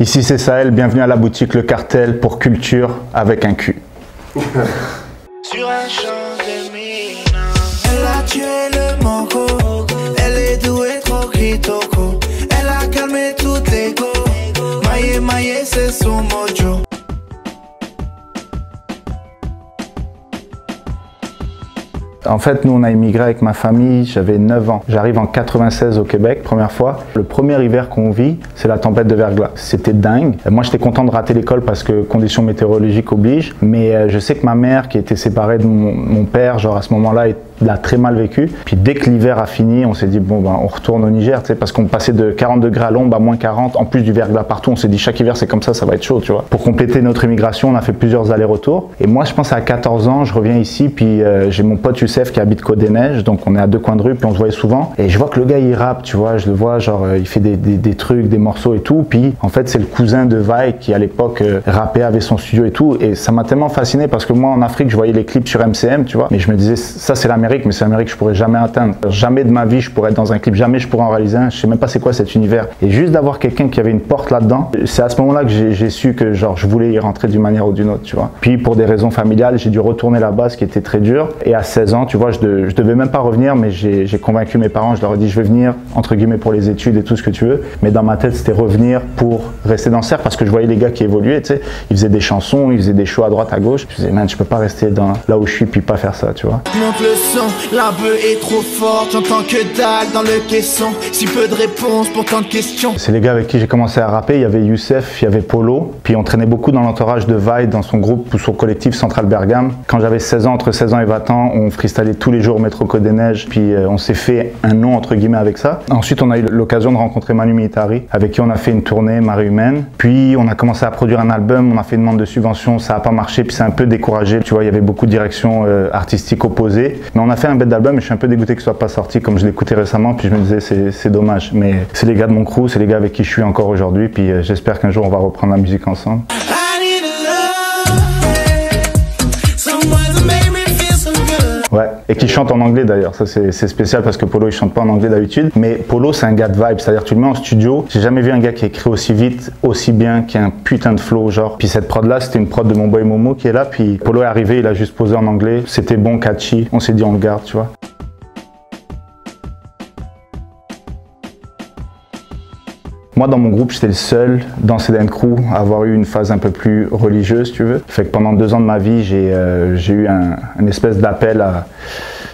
Ici c'est Sahel, bienvenue à la boutique Le Cartel pour culture avec un Q. Sur un champ de mine, elle a tué le manco. Elle est douée, trop kitoko. Elle a calmé toutes les go. Maillé, maillé, c'est son mojo. En fait, nous on a immigré avec ma famille, j'avais 9 ans. J'arrive en 96 au Québec, première fois. Le premier hiver qu'on vit, c'est la tempête de verglas. C'était dingue. Moi j'étais content de rater l'école parce que conditions météorologiques obligent. Mais je sais que ma mère, qui était séparée de mon père, genre à ce moment-là, l'a très mal vécu. Puis dès que l'hiver a fini, on s'est dit bon ben on retourne au Niger, tu sais, parce qu'on passait de 40 degrés à l'ombre à moins 40, en plus du verglas partout. On s'est dit chaque hiver c'est comme ça va être chaud, tu vois. Pour compléter notre immigration, on a fait plusieurs allers-retours. Et moi je pense à 14 ans, je reviens ici, puis j'ai mon pote Youssef qui habite Côte-des-Neiges, donc on est à 2 coins de rue, puis on se voyait souvent. Et je vois que le gars il rappe, tu vois, je le vois genre il fait des trucs, des morceaux et tout. Puis en fait c'est le cousin de Vai qui à l'époque rappait, avait son studio et tout. Et ça m'a tellement fasciné parce que moi en Afrique je voyais les clips sur MCM, tu vois. Mais je me disais ça c'est l'Amérique, mais c'est l'Amérique que je pourrais jamais atteindre. Jamais de ma vie je pourrais être dans un clip, jamais je pourrais en réaliser un. Je sais même pas c'est quoi cet univers. Et juste d'avoir quelqu'un qui avait une porte là-dedans, c'est à ce moment-là que j'ai su que genre je voulais y rentrer d'une manière ou d'une autre, tu vois. Puis pour des raisons familiales, j'ai dû retourner là-bas, ce qui était très dur. Et à 16 ans, tu vois, je devais même pas revenir, mais j'ai convaincu mes parents. Je leur ai dit je vais venir entre guillemets pour les études et tout ce que tu veux. Mais dans ma tête c'était revenir pour rester dans le cercle parce que je voyais les gars qui évoluaient, tu sais. Ils faisaient des chansons, ils faisaient des shows à droite à gauche. Je me disais man, je peux pas rester là où je suis puis pas faire ça, tu vois. Monte le son, la bœuf est trop forte, j'entends que dalle dans le caisson. Si peu de réponses pour tant de questions. C'est les gars avec qui j'ai commencé à rapper. Il y avait Youssef, il y avait Polo. Puis on traînait beaucoup dans l'entourage de Vai, dans son groupe ou son collectif Central Bergame. Quand j'avais 16 ans, entre 16 ans et 20 ans, on freestallait tous les jours au métro Côte-des-Neiges. Puis on s'est fait un nom entre guillemets avec ça. Ensuite, on a eu l'occasion de rencontrer Manu Militari, avec qui on a fait une tournée Marée Humaine. Puis on a commencé à produire un album. On a fait une demande de subvention, ça n'a pas marché. Puis c'est un peu découragé. Tu vois, il y avait beaucoup de directions artistiques opposées. Mais on a fait un bête d'album et je suis un peu dégoûté que ce soit pas sorti comme je l'ai écouté récemment. Puis je me disais c'est dommage. Mais c'est les gars de mon crew, c'est les gars avec qui je suis encore aujourd'hui. Puis j'espère qu'un jour on va reprendre la musique ensemble. Ouais, et qui chante en anglais d'ailleurs, ça c'est spécial parce que Polo il chante pas en anglais d'habitude, mais Polo c'est un gars de vibe, c'est-à-dire tu le mets en studio, j'ai jamais vu un gars qui écrit aussi vite, aussi bien, qui a un putain de flow genre. Puis cette prod là c'était une prod de mon boy Momo qui est là, puis Polo est arrivé, il a juste posé en anglais, c'était bon, catchy, on s'est dit on le garde, tu vois. Moi, dans mon groupe, j'étais le seul dans CDN Crew à avoir eu une phase un peu plus religieuse, tu veux. Fait que pendant 2 ans de ma vie, j'ai eu un espèce d'appel à...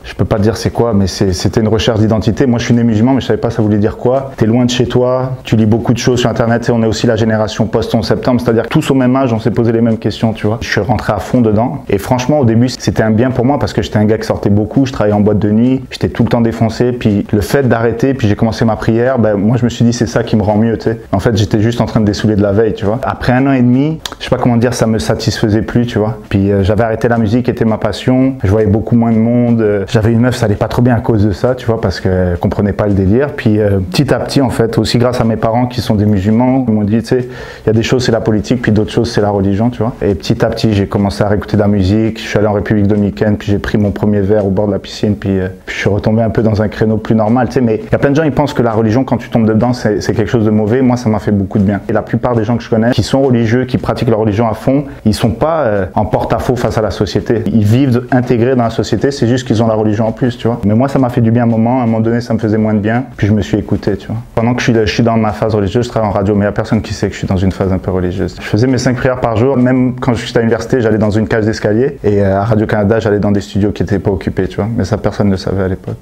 Je peux pas te dire c'est quoi, mais c'était une recherche d'identité. Moi, je suis né musulman, mais je savais pas ça voulait dire quoi. T'es loin de chez toi, tu lis beaucoup de choses sur Internet, et on est aussi la génération post-11 septembre, c'est-à-dire tous au même âge, on s'est posé les mêmes questions, tu vois. Je suis rentré à fond dedans, et franchement, au début, c'était un bien pour moi, parce que j'étais un gars qui sortait beaucoup, je travaillais en boîte de nuit, j'étais tout le temps défoncé, puis le fait d'arrêter, puis j'ai commencé ma prière, ben, moi, je me suis dit, c'est ça qui me rend mieux, tu sais. En fait, j'étais juste en train de dessouler de la veille, tu vois. Après 1 an et demi, je sais pas comment dire, ça me satisfaisait plus, tu vois. Puis j'avais arrêté la musique, était ma passion, je voyais beaucoup moins de monde, j'avais une meuf, ça allait pas trop bien à cause de ça, tu vois, parce qu'elle comprenait pas le délire. Puis petit à petit, en fait, aussi grâce à mes parents qui sont des musulmans, ils m'ont dit, tu sais, il y a des choses c'est la politique, puis d'autres choses c'est la religion, tu vois. Et petit à petit, j'ai commencé à réécouter de la musique, je suis allé en République Dominicaine, puis j'ai pris mon premier verre au bord de la piscine, puis je suis retombé un peu dans un créneau plus normal, tu sais. Mais il y a plein de gens, ils pensent que la religion, quand tu tombes dedans, c'est quelque chose de mauvais. Moi, ça m'a fait beaucoup de bien. Et la plupart des gens que je connais, qui sont religieux, qui pratiquent leur religion à fond, ils sont pas en porte-à-faux face à la société. Ils vivent intégrés dans la société, c'est juste qu'ils ont la religion en plus, tu vois. Mais moi, ça m'a fait du bien un moment donné, ça me faisait moins de bien, puis je me suis écouté, tu vois. Pendant que je suis dans ma phase religieuse, je travaille en radio, mais il n'y a personne qui sait que je suis dans une phase un peu religieuse. Je faisais mes 5 prières par jour, même quand j'étais à l'université, j'allais dans une cage d'escalier, et à Radio-Canada, j'allais dans des studios qui n'étaient pas occupés, tu vois. Mais ça, personne ne le savait à l'époque.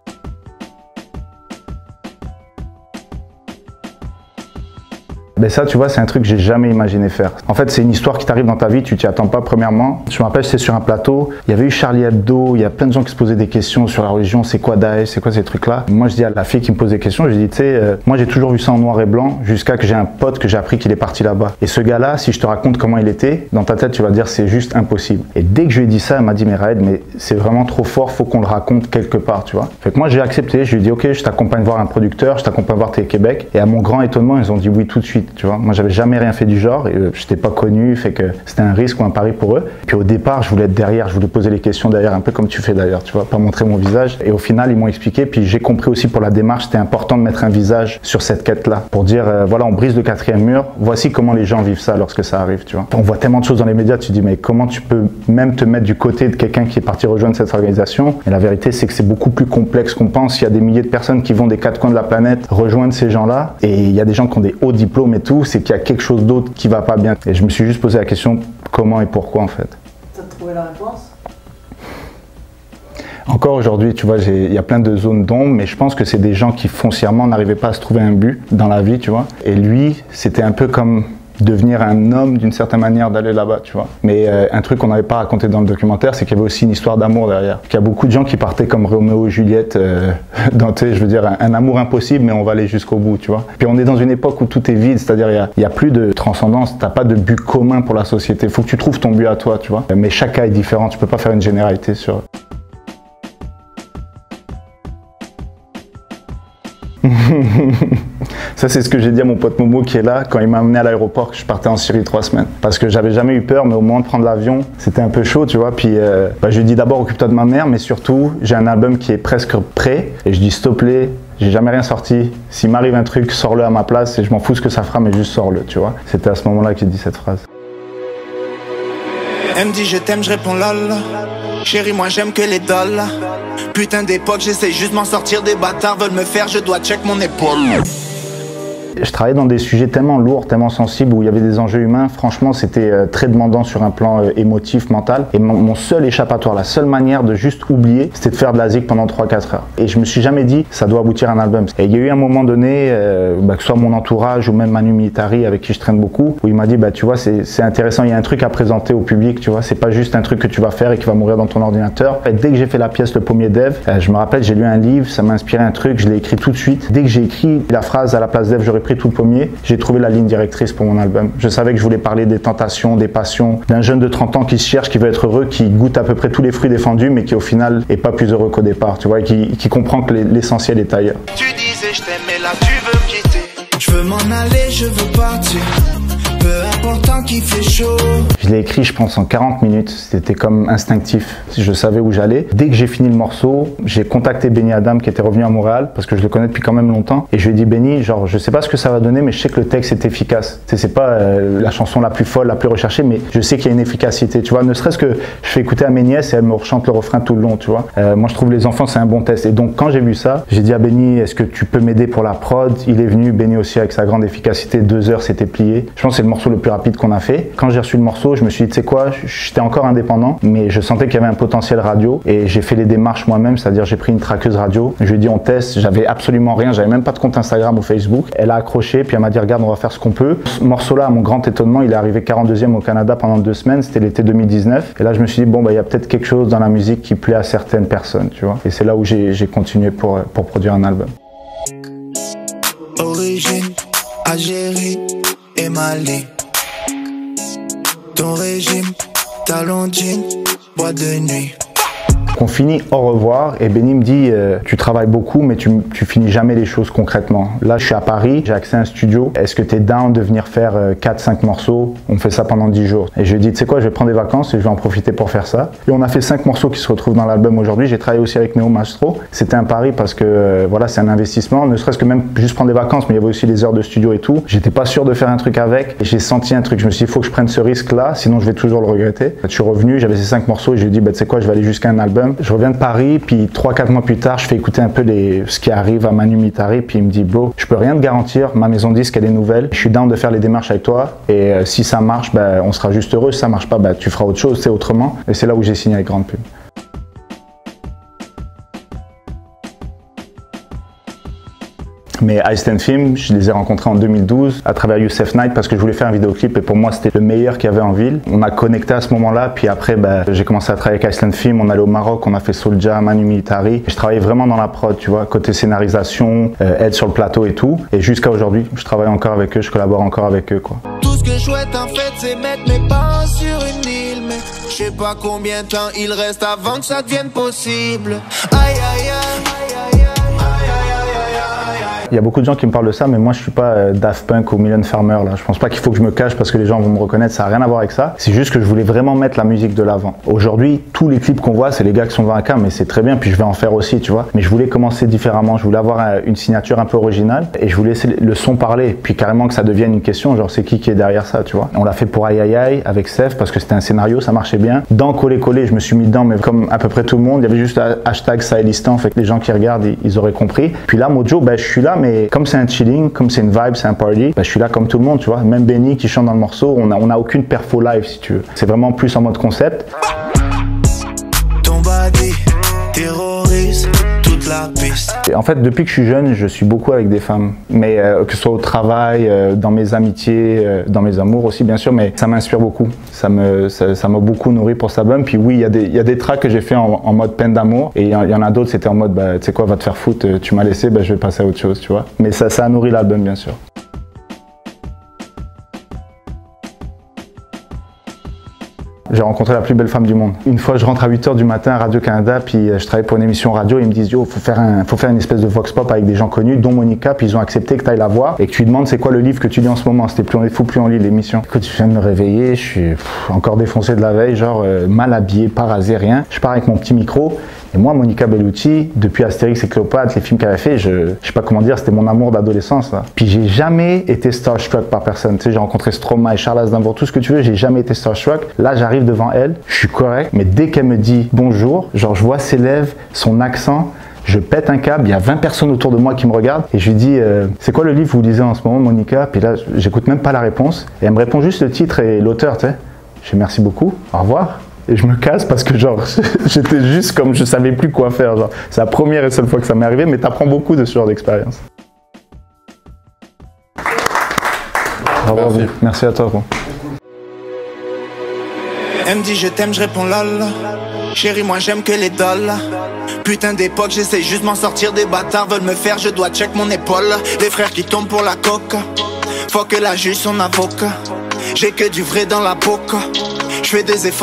Ben ça, tu vois, c'est un truc que j'ai jamais imaginé faire. En fait, c'est une histoire qui t'arrive dans ta vie, tu t'y attends pas premièrement. Je me rappelle, j'étais sur un plateau, il y avait eu Charlie Hebdo, il y a plein de gens qui se posaient des questions sur la religion, c'est quoi Daesh, c'est quoi ces trucs-là. Moi, je dis à la fille qui me pose des questions, je dis, tu sais, moi j'ai toujours vu ça en noir et blanc, jusqu'à que j'ai un pote que j'ai appris qu'il est parti là-bas. Et ce gars-là, si je te raconte comment il était, dans ta tête, tu vas dire, c'est juste impossible. Et dès que je lui ai dit ça, elle m'a dit, mais Raed, mais c'est vraiment trop fort, faut qu'on le raconte quelque part, tu vois. Fait que moi, j'ai accepté, je lui ai dit, ok, je t'accompagne voir un producteur, je t'accompagne voir Télé Québec. Et à mon grand étonnement, ils ont dit oui tout de suite. musique, tu vois. Moi, j'avais jamais rien fait du genre, et j'étais pas connu, fait que c'était un risque ou un pari pour eux. Puis au départ, je voulais être derrière, je voulais poser les questions derrière, un peu comme tu fais d'ailleurs, tu vois, pas montrer mon visage. Et au final, ils m'ont expliqué, puis j'ai compris aussi pour la démarche, c'était important de mettre un visage sur cette quête-là, pour dire, voilà, on brise le 4e mur, voici comment les gens vivent ça lorsque ça arrive, tu vois. On voit tellement de choses dans les médias, tu te dis, mais comment tu peux même te mettre du côté de quelqu'un qui est parti rejoindre cette organisation? Et la vérité, c'est que c'est beaucoup plus complexe qu'on pense. Il y a des milliers de personnes qui vont des 4 coins de la planète rejoindre ces gens-là, et il y a des gens qui ont des hauts diplômes et tout, c'est qu'il y a quelque chose d'autre qui va pas bien. Et je me suis juste posé la question, comment et pourquoi en fait. T'as trouvé la réponse? Encore aujourd'hui, tu vois, il y a plein de zones d'ombre, mais je pense que c'est des gens qui foncièrement n'arrivaient pas à se trouver un but dans la vie, tu vois. Et lui, c'était un peu comme devenir un homme d'une certaine manière d'aller là-bas, tu vois. Mais un truc qu'on n'avait pas raconté dans le documentaire, c'est qu'il y avait aussi une histoire d'amour derrière. Il y a beaucoup de gens qui partaient comme Roméo et Juliette, dans, je veux dire, un amour impossible, mais on va aller jusqu'au bout, tu vois. Puis on est dans une époque où tout est vide, c'est-à-dire il y a plus de transcendance, t'as pas de but commun pour la société. Il faut que tu trouves ton but à toi, tu vois. Mais chaque cas est différent, tu peux pas faire une généralité sur... Ça, c'est ce que j'ai dit à mon pote Momo qui est là quand il m'a amené à l'aéroport, que je partais en Syrie 3 semaines. Parce que j'avais jamais eu peur, mais au moment de prendre l'avion, c'était un peu chaud, tu vois. Puis je lui ai dit d'abord occupe-toi de ma mère, mais surtout j'ai un album qui est presque prêt. Et je dis s'il te plaît, j'ai jamais rien sorti. S'il m'arrive un truc, sors-le à ma place et je m'en fous ce que ça fera, mais juste sors-le, tu vois. C'était à ce moment-là que j'ai dit cette phrase. Elle me dit je t'aime, je réponds lol. Chérie, moi j'aime que les dollars. Putain d'époque, j'essaie juste m'en sortir, des bâtards veulent me faire, je dois check mon épaule. Je travaillais dans des sujets tellement lourds, tellement sensibles, où il y avait des enjeux humains. Franchement, c'était très demandant sur un plan émotif, mental. Et mon seul échappatoire, la seule manière de juste oublier, c'était de faire de la zik pendant 3-4 heures. Et je me suis jamais dit, ça doit aboutir à un album. Et il y a eu un moment donné, que ce soit mon entourage ou même Manu Militari, avec qui je traîne beaucoup, où il m'a dit, tu vois, c'est intéressant, il y a un truc à présenter au public, tu vois. C'est pas juste un truc que tu vas faire et qui va mourir dans ton ordinateur. Et dès que j'ai fait la pièce, le pommier d'Ève, je me rappelle, j'ai lu un livre, ça m'a inspiré un truc, je l'ai écrit tout de suite. Dès que j'ai écrit la phrase à la place d'Ève, j'aurais pris tout le pommier, j'ai trouvé la ligne directrice pour mon album. Je savais que je voulais parler des tentations, des passions, d'un jeune de 30 ans qui se cherche, qui veut être heureux, qui goûte à peu près tous les fruits défendus, mais qui au final est pas plus heureux qu'au départ, tu vois, et qui comprend que l'essentiel est ailleurs. Tu disais je t'aime, mais là tu veux me quitter. Je veux m'en aller, je veux partir. Peu importe tant qu'il fait chaud. Je l'ai écrit, je pense, en 40 minutes. C'était comme instinctif. Je savais où j'allais. Dès que j'ai fini le morceau, j'ai contacté Benny Adam qui était revenu à Montréal parce que je le connais depuis quand même longtemps. Et je lui ai dit, Benny, genre, je sais pas ce que ça va donner, mais je sais que le texte est efficace. Tu sais, c'est pas la chanson la plus folle, la plus recherchée, mais je sais qu'il y a une efficacité. Tu vois, ne serait-ce que je fais écouter à mes nièces et elles me rechantent le refrain tout le long, tu vois. Moi, je trouve les enfants, c'est un bon test. Et donc, quand j'ai vu ça, j'ai dit à Benny, est-ce que tu peux m'aider pour la prod? Il est venu, Benny aussi, avec sa grande efficacité. 2 heures, c'était plié. Je pense que c'est le morceau le plus rapide qu'on a fait. Quand j'ai reçu le morceau, je me suis dit, tu sais quoi, j'étais encore indépendant, mais je sentais qu'il y avait un potentiel radio et j'ai fait les démarches moi-même, c'est-à-dire j'ai pris une traqueuse radio. Je lui ai dit, on teste, j'avais absolument rien, j'avais même pas de compte Instagram ou Facebook. Elle a accroché, puis elle m'a dit, regarde, on va faire ce qu'on peut. Ce morceau-là, à mon grand étonnement, il est arrivé 42e au Canada pendant 2 semaines, c'était l'été 2019. Et là, je me suis dit, bon, il y a peut-être quelque chose dans la musique qui plaît à certaines personnes, tu vois. Et c'est là où j'ai continué pour produire un album. Origine, Algérie et Mali. Ton régime, talon jean, boîte de nuit. On finit au revoir et Benny me dit tu travailles beaucoup mais tu finis jamais les choses concrètement. Là je suis à Paris, j'ai accès à un studio. Est-ce que tu es down de venir faire 4-5 morceaux? On fait ça pendant 10 jours. Et je lui ai dit tu sais quoi, je vais prendre des vacances et je vais en profiter pour faire ça. Et on a fait 5 morceaux qui se retrouvent dans l'album aujourd'hui. J'ai travaillé aussi avec Neo Mastro. C'était un pari parce que voilà, c'est un investissement, ne serait-ce que même juste prendre des vacances, mais il y avait aussi les heures de studio et tout. J'étais pas sûr de faire un truc avec. Et j'ai senti un truc, je me suis dit il faut que je prenne ce risque là, sinon je vais toujours le regretter. Je suis revenu, j'avais ces 5 morceaux et je lui ai dit tu sais quoi, je vais aller jusqu'à un album. Je reviens de Paris, puis 3-4 mois plus tard, je fais écouter un peu ce qui arrive à Manu Militari, puis il me dit bro, je peux rien te garantir, ma maison disque elle est nouvelle, je suis down de faire les démarches avec toi, et si ça marche, on sera juste heureux, si ça marche pas, tu feras autre chose, c'est autrement, et c'est là où j'ai signé avec Grande Pub. Mais Ice and Film, je les ai rencontrés en 2012 à travers Youssef Night parce que je voulais faire un vidéoclip et pour moi c'était le meilleur qu'il y avait en ville. On a connecté à ce moment-là, puis après j'ai commencé à travailler avec Ice and Film, on allait au Maroc, on a fait Soulja, Manu Militari. Je travaillais vraiment dans la prod, tu vois, côté scénarisation, aide sur le plateau et tout. Et jusqu'à aujourd'hui, je travaille encore avec eux, je collabore encore avec eux, quoi. Tout ce que je souhaite en fait c'est mettre mes parents sur une île, mais je sais pas combien de temps il reste avant que ça devienne possible. Aïe aïe aïe. il y a beaucoup de gens qui me parlent de ça, mais moi je suis pas Daft Punk ou Mylène Farmer là. Je pense pas qu'il faut que je me cache parce que les gens vont me reconnaître, ça n'a rien à voir avec ça. C'est juste que je voulais vraiment mettre la musique de l'avant. Aujourd'hui, tous les clips qu'on voit, c'est les gars qui sont devant un cam, mais c'est très bien, puis je vais en faire aussi, tu vois. Mais je voulais commencer différemment, je voulais avoir une signature un peu originale et je voulais laisser le son parler, puis carrément que ça devienne une question, genre c'est qui est derrière ça, tu vois. On l'a fait pour Aïe Aïe Aïe avec Seth parce que c'était un scénario, ça marchait bien. Dans Coller Coller, je me suis mis dedans, mais comme à peu près tout le monde, il y avait juste hashtag Sahelistan, fait que les gens qui regardent, ils auraient compris. Puis là, Mojo, ben, je suis là, mais comme c'est un chilling, comme c'est une vibe, c'est un party, ben, je suis là comme tout le monde, tu vois. Même Benny qui chante dans le morceau, on a aucune perfo live, si tu veux. C'est vraiment plus en mode concept. Ton body terrorise toute la piste. Et en fait, depuis que je suis jeune, je suis beaucoup avec des femmes. Mais que ce soit au travail, dans mes amitiés, dans mes amours aussi, bien sûr, mais ça m'inspire beaucoup. Ça m'a beaucoup nourri pour cet album. Puis oui, il y a des tracks que j'ai fait en mode peine d'amour. Et il y en a d'autres, c'était en mode, bah, tu sais quoi, va te faire foutre, tu m'as laissé, bah, je vais passer à autre chose, tu vois. Mais ça a nourri l'album, bien sûr. J'ai rencontré la plus belle femme du monde. Une fois, je rentre à 8h du matin à Radio-Canada, puis je travaille pour une émission radio, ils me disent « Yo, faut faire une espèce de vox pop avec des gens connus, dont Monica, puis ils ont accepté que tu ailles la voir et que tu lui demandes c'est quoi le livre que tu lis en ce moment. » C'était Faut plus en lire l'émission. Écoute, je viens de me réveiller, je suis encore défoncé de la veille, genre mal habillé, pas rasé, rien. Je pars avec mon petit micro. Et moi, Monica Bellucci, depuis Astérix et Cléopâtre, les films qu'elle avait fait, je sais pas comment dire, c'était mon amour d'adolescence, là. Puis j'ai jamais été starstruck par personne. Tu sais, j'ai rencontré Stromae, Charles Aznavour, tout ce que tu veux, j'ai jamais été starstruck. Là, j'arrive devant elle, je suis correct, mais dès qu'elle me dit bonjour, genre je vois ses lèvres, son accent, je pète un câble, il y a 20 personnes autour de moi qui me regardent et je lui dis c'est quoi le livre que vous lisez en ce moment, Monica? Puis là, j'écoute même pas la réponse et elle me répond juste le titre et l'auteur, tu sais. Je dis merci beaucoup, au revoir. Et je me casse parce que genre j'étais juste comme je savais plus quoi faire. Genre c'est la première et seule fois que ça m'est arrivé, mais t'apprends beaucoup de ce genre d'expérience. Merci. Merci à toi, gros. Elle me dit je t'aime, je réponds lol. Chérie, moi j'aime que les dolls. Putain d'époque, j'essaie juste m'en sortir. Des bâtards veulent me faire, je dois check mon épaule. Des frères qui tombent pour la coque. Faut que la juge son avocat. J'ai que du vrai dans la boca. Je fais des efforts.